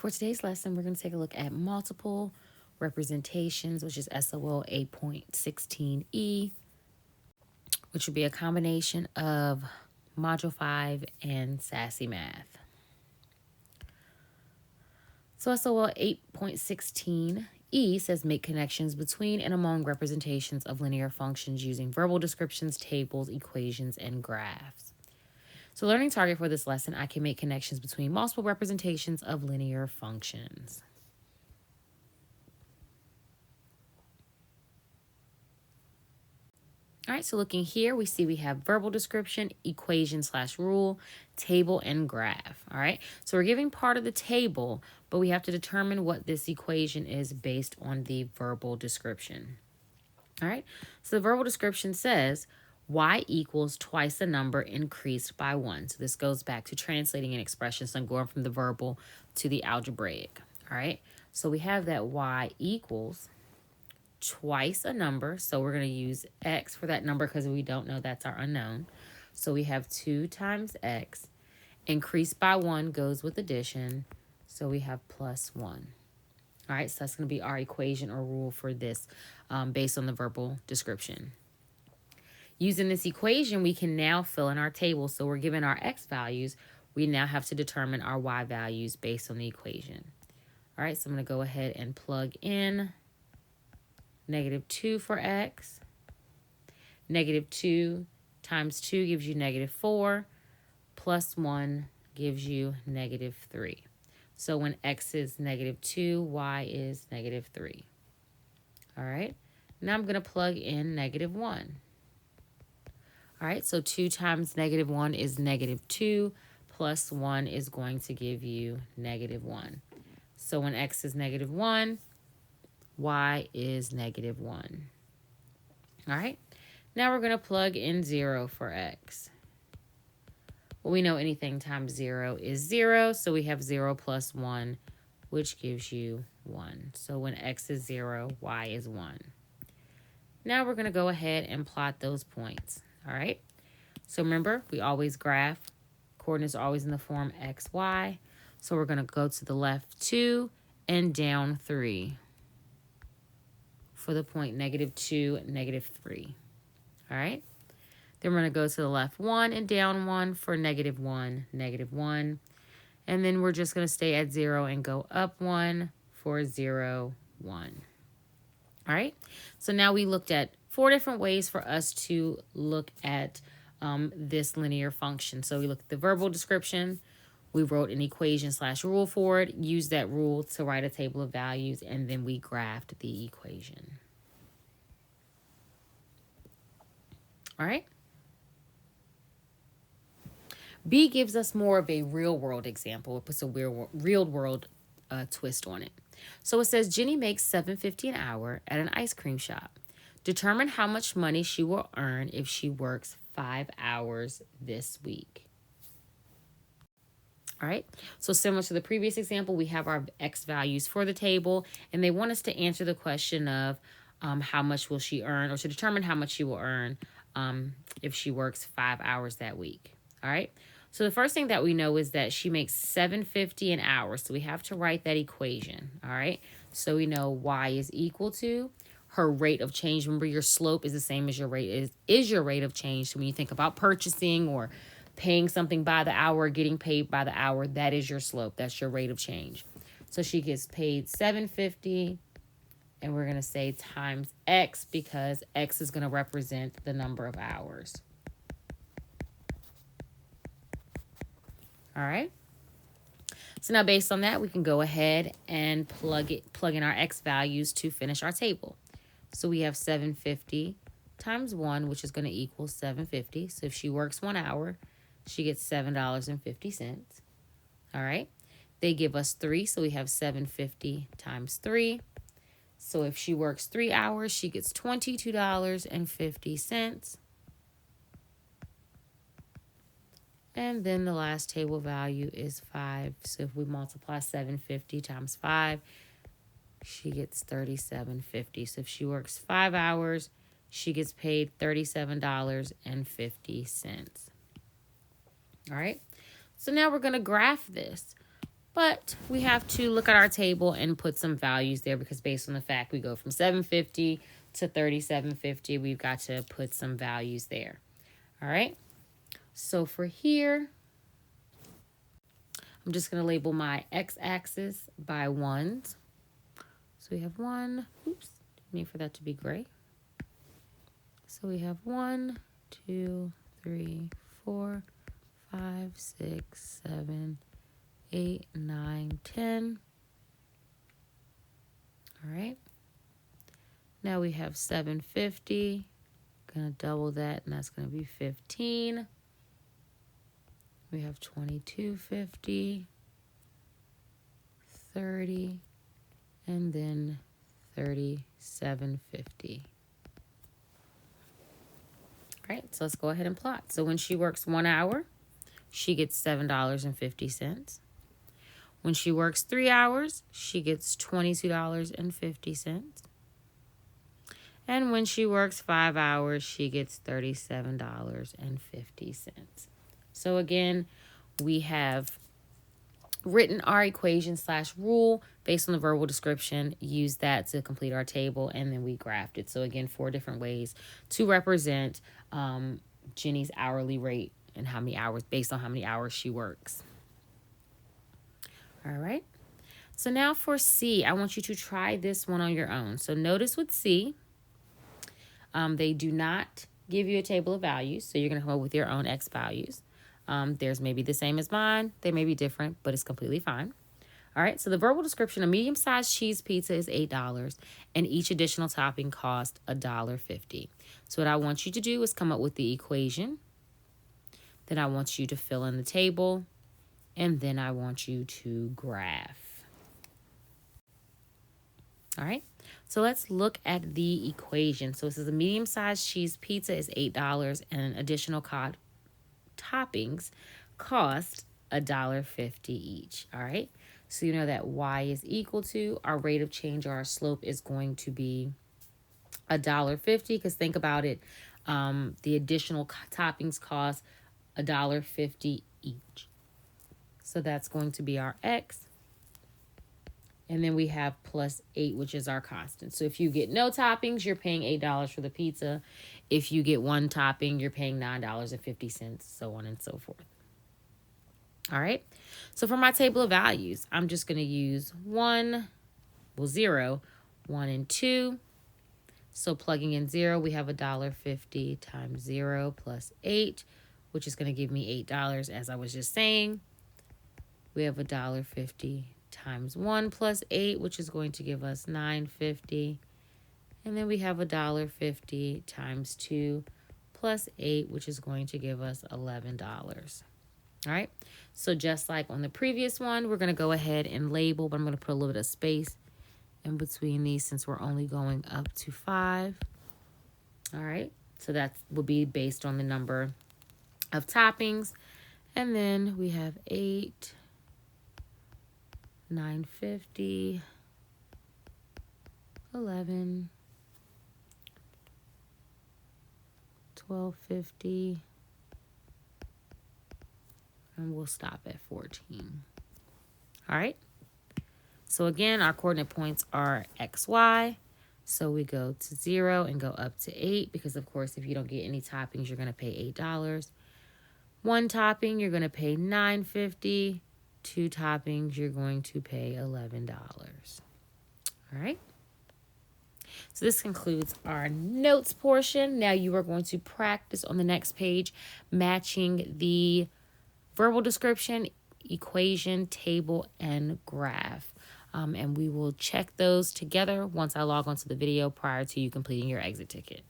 For today's lesson, we're going to take a look at multiple representations, which is SOL 8.16e, which would be a combination of Module 5 and Sassy Math. So SOL 8.16e says make connections between and among representations of linear functions using verbal descriptions, tables, equations, and graphs. So learning target for this lesson, I can make connections between multiple representations of linear functions. All right, so looking here, we see we have verbal description, equation/rule, table, and graph. All right, so we're giving part of the table, but we have to determine what this equation is based on the verbal description. All right, so the verbal description says y equals twice a number increased by 1. So this goes back to translating an expression. So I'm going from the verbal to the algebraic. All right, so we have that y equals twice a number. So we're going to use x for that number because we don't know, that's our unknown. So we have 2 times x. Increased by 1 goes with addition. So we have plus 1. All right, so that's going to be our equation or rule for this based on the verbal description. Using this equation, we can now fill in our table. So we're given our x values. We now have to determine our y values based on the equation. All right, so I'm going to go ahead and plug in -2 for x. -2 times 2 gives you -4. Plus 1 gives you -3. So when x is -2, y is -3. All right, now I'm going to plug in -1. All right, so 2 times -1 is -2, plus 1 is going to give you -1. So when x is -1, y is -1. All right, now we're going to plug in 0 for x. Well, we know anything times 0 is 0, so we have 0 plus 1, which gives you 1. So when x is 0, y is 1. Now we're going to go ahead and plot those points. All right, so remember, we always graph. Coordinates are always in the form x, y. So we're going to go to the left 2 and down 3 for the point -2, -3. All right, then we're going to go to the left 1 and down 1 for -1, -1. And then we're just going to stay at 0 and go up 1 for 0, 1. All right, so now we looked at 4 different ways for us to look at this linear function. So we looked at the verbal description, we wrote an equation/rule for it, used that rule to write a table of values, and then we graphed the equation. All right. B gives us more of a real world example. It puts a real world twist on it. So it says Jenny makes $7.50 an hour at an ice cream shop. Determine how much money she will earn if she works 5 hours this week. All right, so similar to the previous example, we have our x values for the table, and they want us to answer the question of how much will she earn, or to determine how much she will earn if she works 5 hours that week. All right, so the first thing that we know is that she makes $7.50 an hour, so we have to write that equation. All right, so we know y is equal to her rate of change. Remember, your slope is the same as your rate is your rate of change. So when you think about purchasing or paying something by the hour, getting paid by the hour, that is your slope. That's your rate of change. So she gets paid $7.50, and we're going to say times x, because x is going to represent the number of hours. All right. So now based on that, we can go ahead and plug in our x values to finish our table. So we have $7.50 times 1, which is going to equal $7.50. So if she works 1 hour, she gets $7.50. All right. They give us 3, so we have $7.50 times 3. So if she works 3 hours, she gets $22.50. And then the last table value is 5. So if we multiply $7.50 times 5, she gets $37.50. So if she works 5 hours, she gets paid $37.50. All right. So now we're going to graph this. But we have to look at our table and put some values there because based on the fact we go from 750 to 3750, we've got to put some values there. All right. So for here, I'm just going to label my x-axis by ones. So we have 1, oops, didn't mean for that to be gray. So we have 1, 2, 3, 4, 5, 6, 7, 8, 9, 10. All right. Now we have 750. Gonna double that, and that's gonna be 15. We have 2250, 30, and then 3750. All right, so let's go ahead and plot. So when she works 1 hour, she gets $7.50. When she works 3 hours, she gets $22.50. And when she works 5 hours, she gets $37.50. So again, we have written our equation / rule based on the verbal description, use that to complete our table, and then we graphed it. So again, 4 different ways to represent Jenny's hourly rate and how many hours, based on how many hours she works. All right. So now for C, I want you to try this one on your own. So notice with C, they do not give you a table of values. So you're going to come up with your own X values. Theirs may be the same as mine. They may be different, but it's completely fine. All right, so the verbal description, a medium-sized cheese pizza is $8, and each additional topping costs $1.50. So what I want you to do is come up with the equation. Then I want you to fill in the table, and then I want you to graph. All right, so let's look at the equation. So it says a medium-sized cheese pizza is $8, and additional toppings cost $1.50 each. All right, so you know that y is equal to our rate of change, or our slope is going to be $1.50, because think about it, the additional toppings cost $1.50 each. So that's going to be our x. And then we have plus 8, which is our constant. So if you get no toppings, you're paying $8 for the pizza. If you get 1 topping, you're paying $9.50, so on and so forth. All right. So for my table of values, I'm just going to use 0, 1, and 2. So plugging in 0, we have $1.50 times 0 plus 8, which is going to give me $8, as I was just saying. We have $1.50 times 1 plus 8, which is going to give us $9.50. And then we have $1.50 times 2 plus 8, which is going to give us $11. All right. So just like on the previous one, we're going to go ahead and label, but I'm going to put a little bit of space in between these since we're only going up to 5. All right. So that will be based on the number of toppings. And then we have 8, $9.50, 11, $12.50, and we'll stop at 14. All right. So again, our coordinate points are x, y. So we go to 0 and go up to 8 because, of course, if you don't get any toppings, you're going to pay $8. 1 topping, you're going to pay $9.50. 2 toppings, you're going to pay $11. All right. So this concludes our notes portion. Now you are going to practice on the next page, matching the verbal description, equation, table, and graph. And we will check those together once I log onto the video prior to you completing your exit ticket.